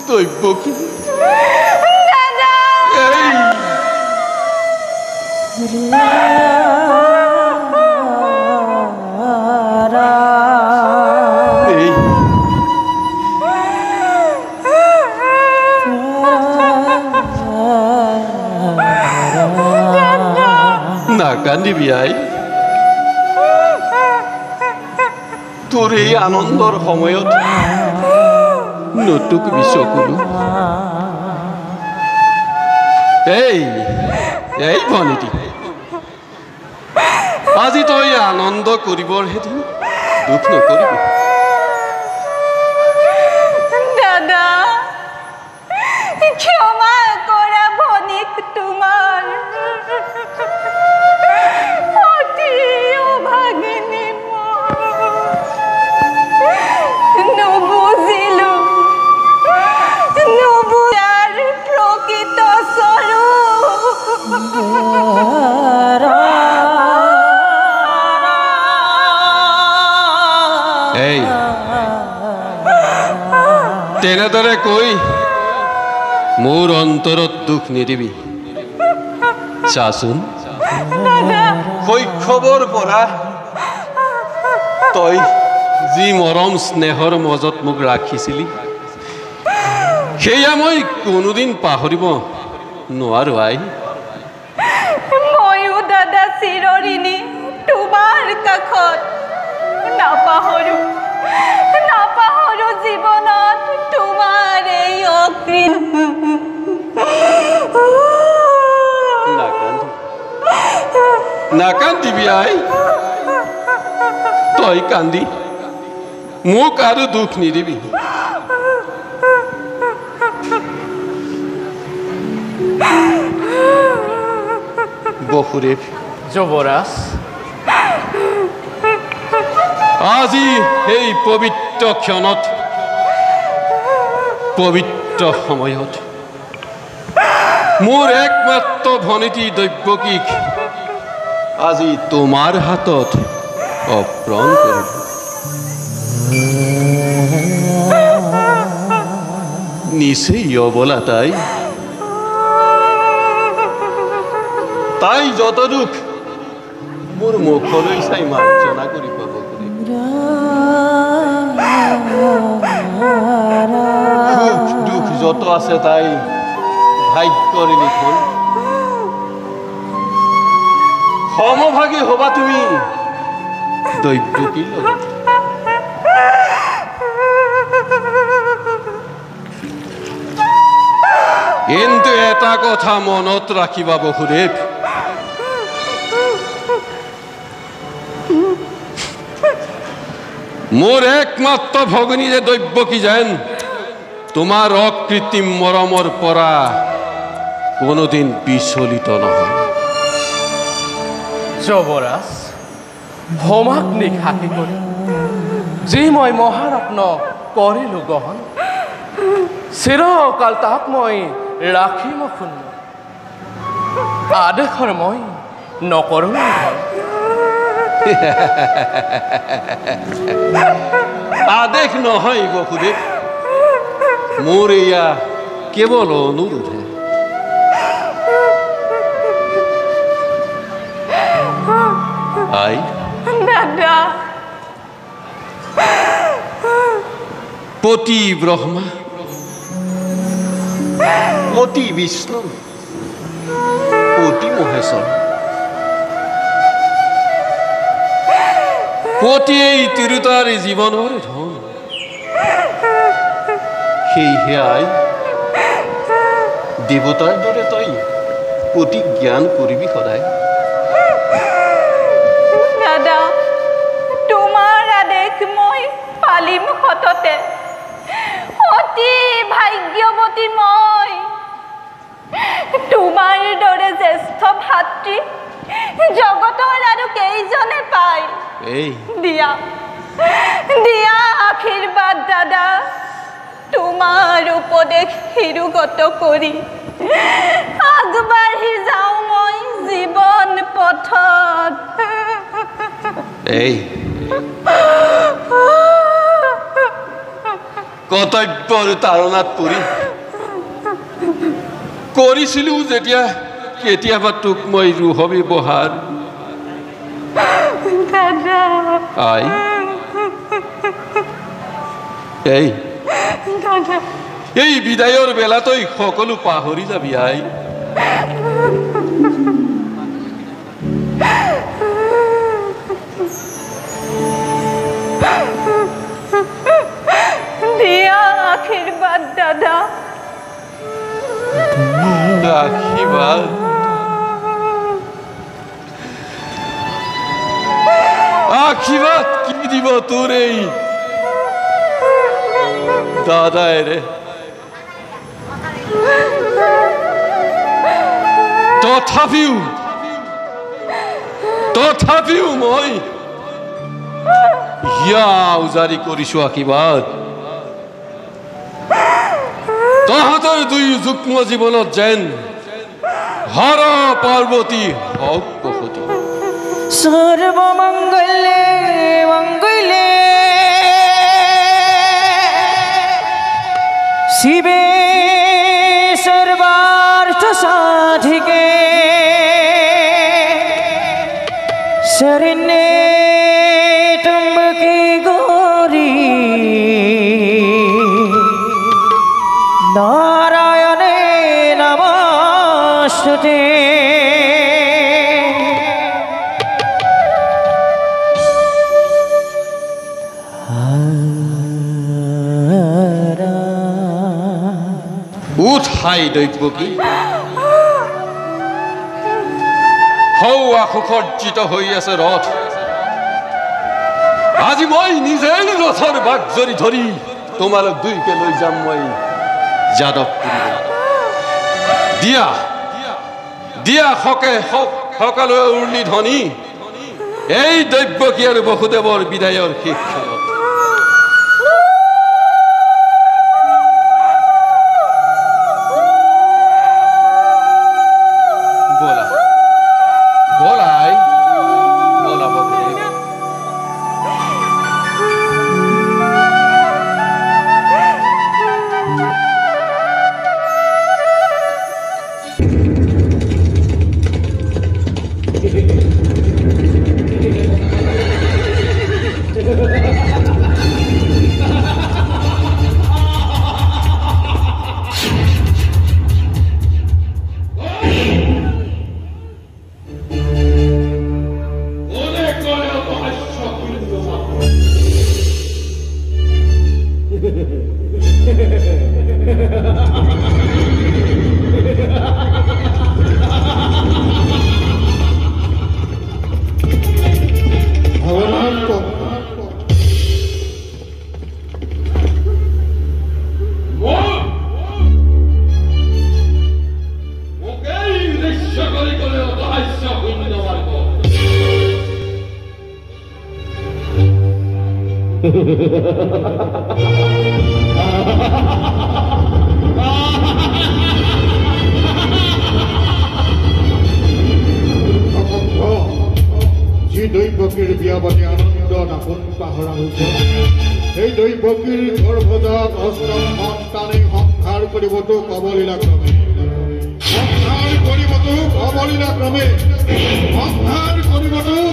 দৈব্য কি দাদা এই না কান্দিবি আই তোৰ এই আনন্দৰ সময়ত নতুকবি চকুলো এই এই ভনীটি আজি তই আনন্দ কৰিবৰ হেদিন দুখ নকৰিবি দাদা ক্ষমা কৰা ভনীক তোমাৰ অতি অভাগিনী নুবুজিলো নুবুজাৰ প্ৰকৃত স্বৰূপ এই তেনেদৰে কৈ মোৰ অন্তৰত দুখ নিদিবি চাচোন শৈশৱৰ পৰা তই যি মৰম স্নেহৰ মাজত মোক ৰাখিছিলি সেয়া মই কোনোদিন পাহৰিব নোৱাৰো আই ময়ো দাদা চিৰঋণী তোমাৰ কাষত নাপাহৰো জীৱনত তোমাৰ এই নাকান্দিবি আই তই কান্দি মোক আৰু দুখ নিদিবি বসুদেৱ যুৱৰাজ আজি এই পবিত্ৰ ক্ষণত পবিত্ৰ সময়ত মোৰ একমাত্ৰ ভনীতি দৈব্যকীক আজি তোমাৰ হাতত অৰ্পণ কৰিম নিচেই অবলা তাই যত দুখ মোৰ মুখলৈ চাই মাৰ্জনা কৰি পাব সুখ দুখ যত আছে তাই ভাগ্যৰ লিখন সমভাগী হবা তুমি দৈব্যকীৰ লগত কিন্তু এটা কথা মনত ৰাখিবা বসুদেৱ মোৰ একমাত্ৰ ভগিনী যে দৈব্যকী যেন তোমাৰ অকৃত্ৰিম মৰমৰ পৰা কোনোদিন বিচলিত নহয় যুৱৰাজ ভমাক নিশাকি কৰি যি মই মহাৰত্ন কৰিলো গ্ৰহণ চিৰকাল তাক মই ৰাখিম অক্ষুণ্ণ আদেশৰ মই নকৰো আদেশ নহয় বসুদেৱ মোৰ এয়া কেৱল অনুৰোধে আই দাদা পতি ব্ৰহ্মা পতি বিষ্ণু পতি মহেশ্বৰ পতি এই তিৰোতাৰ জীৱনৰ ধন সেয়েহে আই দেৱতাৰ দৰে তই পতি জ্ঞান কৰিবি সদায় দাদা তোমাৰ আদেশ মই পালিম সততে অতি ভাগ্যৱতী মই তোমাৰ দৰে জ্যেষ্ঠ ভাতৃ জগতৰ আৰু কেইজনে পায় এই দিয়া আশীৰ্বাদ দাদা তোমাৰ উপদেশ শিৰোগত কৰি আগবাঢ়ি যাওঁ মই জীৱন পথত এই কৰ্তব্যৰ তাৰণাত পৰি কৰিছিলো যেতিয়া কেতিয়াবা তোক মই ৰুহ ব্যৱহাৰ দাদা আই এই দাদা এই বিদায়ৰ বেলা তই সকলো পাহৰি যাবি আই দিয়া আশীৰ্বাদ দাদা আশীৰ্বাদ আশীৰ্বাদ কি দিব তোৰ এই দাদাই ৰে তথাপিও মই হিয়া উজাৰি কৰিছো আশীৰ্বাদ তহঁতৰ দুই যুগ্ম জীৱনত যেন হৰ পাৰ্বতী হওক বসতি সৰ্বমঙ্গলে মঙ্গলে শিবে সৰ্বাৰ্থ সাধিকে শৰণ্যে ত্ৰ্যম্বকে গৌৰী নাৰায়ণে নমস্তুতে উঠাই দৈৱকী হৌ আশুসজ্জিত হৈ আছে ৰথ আজি মই নিজেই ৰথৰ বাক জৰি ধৰি তোমালোক দুইকে লৈ যাম মই যাদৱপুৰ দিয়া দিয়া সকলোৱে উৰ্লি ধ্বনি এই দৈৱকী আৰু বসুদেৱৰ বিদায়ৰ শেষত যি দৈৱকীৰ বিয়াবাদী আনন্দ নাপন পাহৰা হৈছে সেই দৈৱকীৰ গৰ্ভজাত অষ্টম সন্তানে সংসাৰ কৰিবতো কবলীলাক্ৰমে সংসাৰ কৰিবতো